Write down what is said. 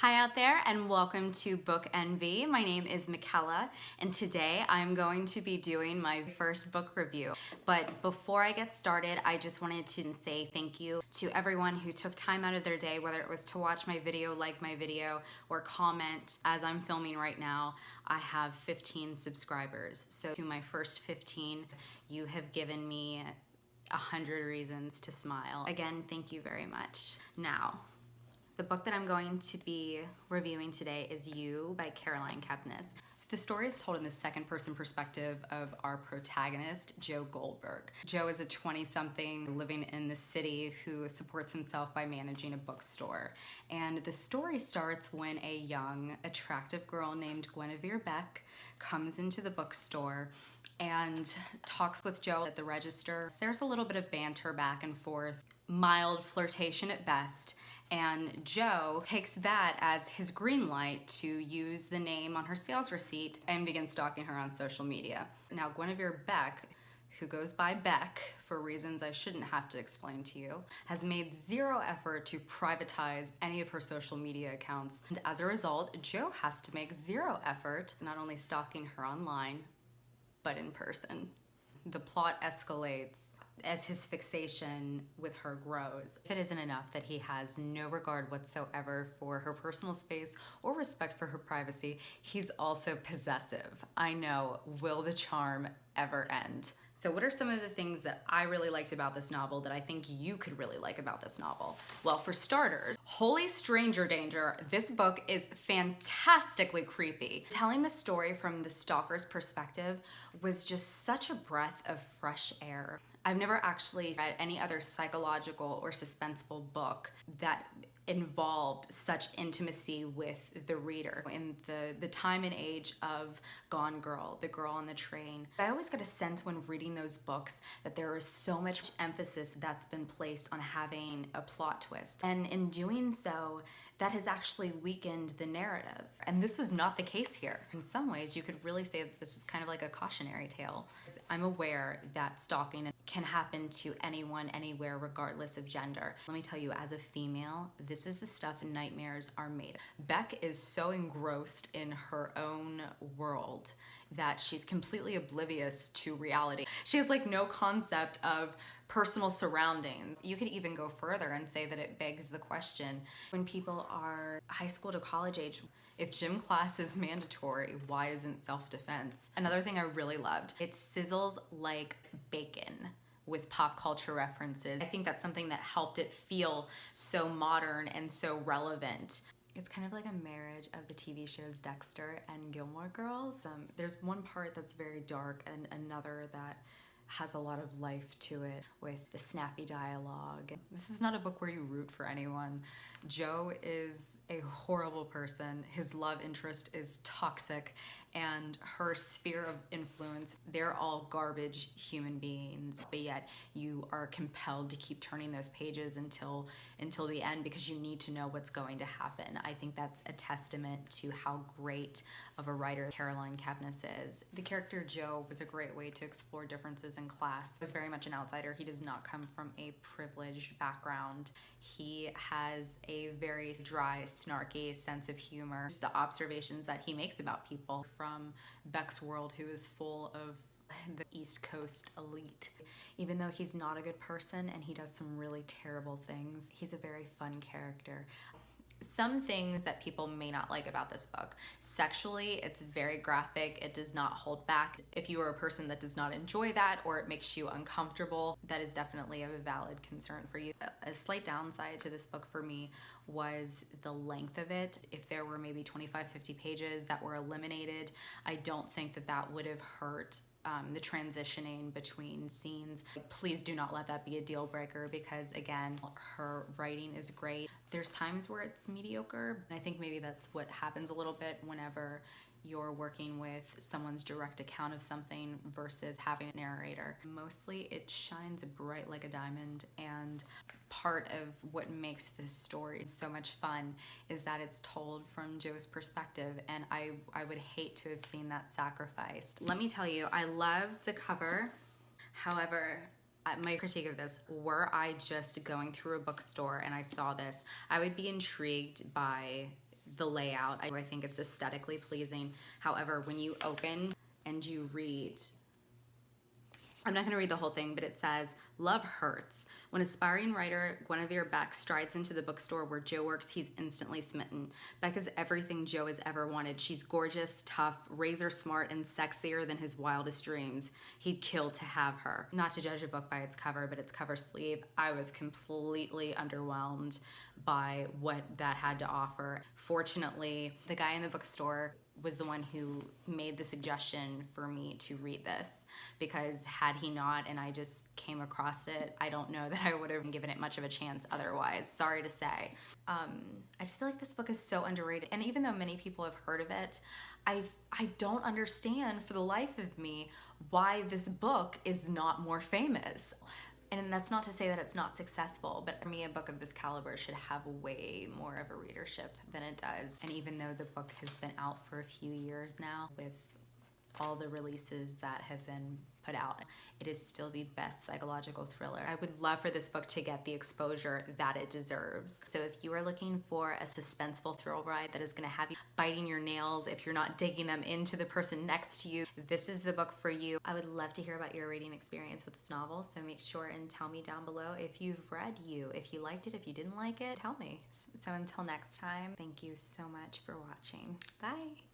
Hi out there and welcome to Book Envy. My name is Michaela and today I'm going to be doing my first book review. But before I get started, I just wanted to say thank you to everyone who took time out of their day, whether it was to watch my video, like my video, or comment. As I'm filming right now, I have 15 subscribers. So to my first 15, you have given me 100 reasons to smile. Again, thank you very much. Now, the book that I'm going to be reviewing today is You by Caroline Kepnes. So the story is told in the second person perspective of our protagonist, Joe Goldberg. Joe is a 20-something living in the city who supports himself by managing a bookstore. And the story starts when a young, attractive girl named Guinevere Beck comes into the bookstore and talks with Joe at the register. There's a little bit of banter back and forth, mild flirtation at best, and Joe takes that as his green light to use the name on her sales receipt and begins stalking her on social media. Now, Guinevere Beck, who goes by Beck for reasons I shouldn't have to explain to you, has made zero effort to privatize any of her social media accounts. And as a result, Joe has to make zero effort, not only stalking her online, but in person. The plot escalates as his fixation with her grows. If it isn't enough that he has no regard whatsoever for her personal space or respect for her privacy, he's also possessive. I know, will the charm ever end? So what are some of the things that I really liked about this novel that I think you could really like about this novel? Well, for starters, holy stranger danger, this book is fantastically creepy. Telling the story from the stalker's perspective was just such a breath of fresh air. I've never actually read any other psychological or suspenseful book that involved such intimacy with the reader. In the time and age of Gone Girl, The Girl on the Train, I always get a sense when reading those books that there is so much emphasis that's been placed on having a plot twist. And in doing so, that has actually weakened the narrative. And this was not the case here. In some ways, you could really say that this is kind of like a cautionary tale. I'm aware that stalking can happen to anyone, anywhere, regardless of gender. Let me tell you, as a female, this is the stuff nightmares are made of. Beck is so engrossed in her own world that she's completely oblivious to reality. She has like no concept of personal surroundings. You could even go further and say that it begs the question, when people are high school to college age, if gym class is mandatory, why isn't self-defense? Another thing I really loved, it sizzles like bacon with pop culture references. I think that's something that helped it feel so modern and so relevant. It's kind of like a marriage of the TV shows Dexter and Gilmore Girls. There's one part that's very dark and another that has a lot of life to it with the snappy dialogue. This is not a book where you root for anyone. Joe is a horrible person. His love interest is toxic, and her sphere of influence, they're all garbage human beings, but yet you are compelled to keep turning those pages until the end because you need to know what's going to happen. I think that's a testament to how great of a writer Caroline Kepnes is. The character Joe was a great way to explore differences in class. He was very much an outsider. He does not come from a privileged background. He has a very dry, snarky sense of humor. It's the observations that he makes about people from Beck's world, who is full of the East Coast elite. Even though he's not a good person and he does some really terrible things, he's a very fun character. Some things that people may not like about this book. Sexually, it's very graphic. It does not hold back. If you are a person that does not enjoy that or it makes you uncomfortable, that is definitely a valid concern for you. A slight downside to this book for me was the length of it. If there were maybe 25, 50 pages that were eliminated, I don't think that that would have hurt the transitioning between scenes. Please do not let that be a deal breaker because, again, her writing is great. There's times where it's mediocre, and I think maybe that's what happens a little bit whenever you're working with someone's direct account of something versus having a narrator. Mostly it shines bright like a diamond, and part of what makes this story so much fun is that it's told from Joe's perspective, and I would hate to have seen that sacrificed. Let me tell you, I love the cover. However, my critique of this, were I just going through a bookstore and I saw this, I would be intrigued by the layout. I think it's aesthetically pleasing. However, when you open and you read, I'm not going to read the whole thing, but it says, "Love hurts. When aspiring writer Guinevere Beck strides into the bookstore where Jo works, he's instantly smitten. Beck is everything Jo has ever wanted. She's gorgeous, tough, razor smart, and sexier than his wildest dreams. He'd kill to have her." Not to judge a book by its cover, but its cover sleeve, I was completely underwhelmed by what that had to offer. Fortunately, the guy in the bookstore was the one who made the suggestion for me to read this, because had he not and I just came across it, I don't know that I would have given it much of a chance otherwise. Sorry to say. I just feel like this book is so underrated, and even though many people have heard of it, I don't understand for the life of me why this book is not more famous. And that's not to say that it's not successful, but for me, a book of this caliber should have way more of a readership than it does. And even though the book has been out for a few years now, with all the releases that have been put out, it is still the best psychological thriller. I would love for this book to get the exposure that it deserves. So if you are looking for a suspenseful thrill ride that is going to have you biting your nails if you're not digging them into the person next to you, this is the book for you. I would love to hear about your reading experience with this novel, so make sure and tell me down below if you've read You. If you liked it, if you didn't like it, tell me. So until next time, thank you so much for watching. Bye.